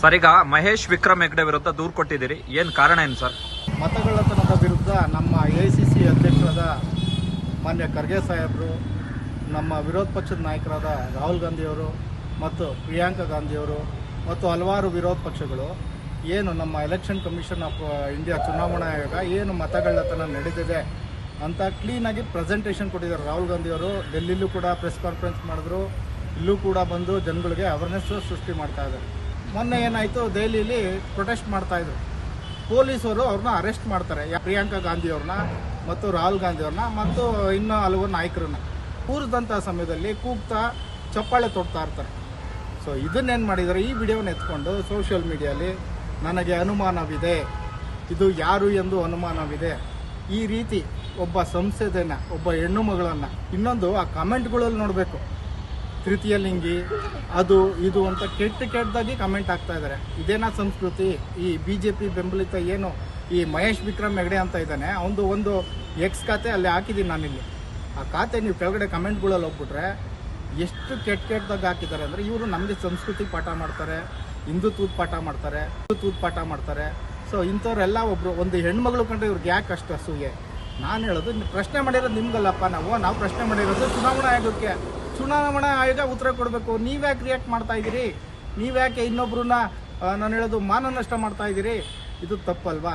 Sir, ಈಗ ಮಹೇಶ್ ವಿಕ್ರಮ್ ಹೆಗ್ಡೆ ವಿರುದ್ಧ ದೂರು ಕೊಟ್ಟಿದ್ದೀರಿ, ಏನು ಕಾರಣ ಏನು ಸರ್? ಮತಗಳ್ಳತನದ ವಿರುದ್ಧ ನಮ್ಮ AICC ಅಧ್ಯಕ್ಷರಾದ ಮಾನ್ಯ ಖರ್ಗೆ ಸಾಹೇಬರು, ನಮ್ಮ ವಿರೋಧ ಪಕ್ಷದ ನಾಯಕರಾದ ರಾಹುಲ್ ಗಾಂಧಿಯವರು ಮತ್ತು ಪ್ರಿಯಾಂಕಾ ಗಾಂಧಿಯವರು ಮತ್ತು ಹಲವಾರು ವಿರೋಧ ಪಕ್ಷಗಳು ಏನು ನಮ್ಮ ಎಲೆಕ್ಷನ್ ಕಮಿಷನ್ ಆಫ್ ಇಂಡಿಯಾ ಚುನಾವಣಾ ಆಯೋಗ ಏನು ಮತಗಳ್ಳತನ ನಡೆದಿದೆ ಅಂತ ಕ್ಲೀನಾಗಿ ಪ್ರೆಸೆಂಟೇಷನ್ ಕೊಟ್ಟಿದ್ದಾರೆ. ರಾಹುಲ್ ಗಾಂಧಿಯವರು ಡೆಲ್ಲಿಲೂ ಕೂಡ ಪ್ರೆಸ್ ಕಾನ್ಫರೆನ್ಸ್ ಮಾಡಿದ್ರು, ಇಲ್ಲೂ ಕೂಡ ಬಂದು ಜನಗಳಿಗೆ ಅವೇರ್ನೆಸ್ ಸೃಷ್ಟಿ ಮಾಡ್ತಾ ಇದ್ದಾರೆ. ಮೊನ್ನೆ ಏನಾಯಿತು, ದೆಹಲಿಯಲ್ಲಿ ಪ್ರೊಟೆಸ್ಟ್ ಮಾಡ್ತಾಯಿದ್ರು. ಪೊಲೀಸರು ಅವ್ರನ್ನ ಅರೆಸ್ಟ್ ಮಾಡ್ತಾರೆ, ಪ್ರಿಯಾಂಕಾ ಗಾಂಧಿಯವ್ರನ್ನ ಮತ್ತು ರಾಹುಲ್ ಗಾಂಧಿಯವ್ರನ್ನ ಮತ್ತು ಇನ್ನೂ ಹಲವು ನಾಯಕರನ್ನ. ಕೂರಿದಂಥ ಸಮಯದಲ್ಲಿ ಕೂಗ್ತಾ ಚಪ್ಪಾಳೆ ತೊಡ್ತಾ ಇರ್ತಾರೆ. ಸೊ ಇದನ್ನೇನು ಮಾಡಿದ್ದಾರೆ, ಈ ವಿಡಿಯೋನ ಎತ್ಕೊಂಡು ಸೋಷಿಯಲ್ ಮೀಡಿಯಲ್ಲಿ ನನಗೆ ಅನುಮಾನವಿದೆ, ಇದು ಯಾರು ಎಂದು ಅನುಮಾನವಿದೆ, ಈ ರೀತಿ ಒಬ್ಬ ಸಂಸದೆನ, ಒಬ್ಬ ಹೆಣ್ಣು ಮಗಳನ್ನು, ಇನ್ನೊಂದು ಆ ಕಮೆಂಟ್ಗಳಲ್ಲಿ ನೋಡಬೇಕು, ತೃತೀಯ ಲಿಂಗಿ ಅದು ಇದು ಅಂತ ಕೆಟ್ಟದಾಗಿ ಕಮೆಂಟ್ ಆಗ್ತಾ ಇದ್ದಾರೆ. ಇದೇನಾ ಸಂಸ್ಕೃತಿ? ಈ BJP ಬೆಂಬಲಿತ ಏನು ಈ ಮಹೇಶ್ ವಿಕ್ರಮ್ ಹೆಗ್ಡೆ ಅಂತ ಇದ್ದಾನೆ, ಅವನು ಒಂದು ಎಕ್ಸ್ ಖಾತೆ ಅಲ್ಲಿ ಹಾಕಿದ್ದೀನಿ ನಾನಿಲ್ಲಿ. ಆ ಖಾತೆ ನೀವು ಕೆಳಗಡೆ ಕಮೆಂಟ್ಗಳಲ್ಲಿ ಹೋಗ್ಬಿಟ್ರೆ ಎಷ್ಟು ಕೆಟ್ಟದಾಗಿ ಹಾಕಿದ್ದಾರೆ ಅಂದರೆ, ಇವರು ನಮಗೆ ಸಂಸ್ಕೃತಿ ಪಾಠ ಮಾಡ್ತಾರೆ, ಹಿಂದುತ್ವದ ಪಾಠ ಮಾಡ್ತಾರೆ. ಸೊ ಇಂಥವ್ರೆಲ್ಲ ಒಂದು ಹೆಣ್ಮಗಳು ಕಂಡ್ರೆ ಇವ್ರಿಗೆ ಯಾಕೆ ಅಷ್ಟು ಅಸೂಯೆ? ನಾನು ಹೇಳೋದು, ಪ್ರಶ್ನೆ ಮಾಡಿರೋದು ನಿಮ್ಗಲ್ಲಪ್ಪ, ನಾವು ಪ್ರಶ್ನೆ ಮಾಡಿರೋದು ಚುನಾವಣಾ ಆಯೋಗಕ್ಕೆ. ಚುನಾವಣಾ ಆಯೋಗ ಉತ್ತರ ಕೊಡಬೇಕು. ನೀವ್ಯಾಕೆ ರಿಯಾಕ್ಟ್ ಮಾಡ್ತಾ ಇದ್ದೀರಿ? ನೀವ್ಯಾಕೆ ಇನ್ನೊಬ್ರನ್ನ ನಾನು ಹೇಳೋದು ಮಾನ ನಷ್ಟ ಮಾಡ್ತಾ ಇದ್ದೀರಿ? ಇದು ತಪ್ಪಲ್ವಾ?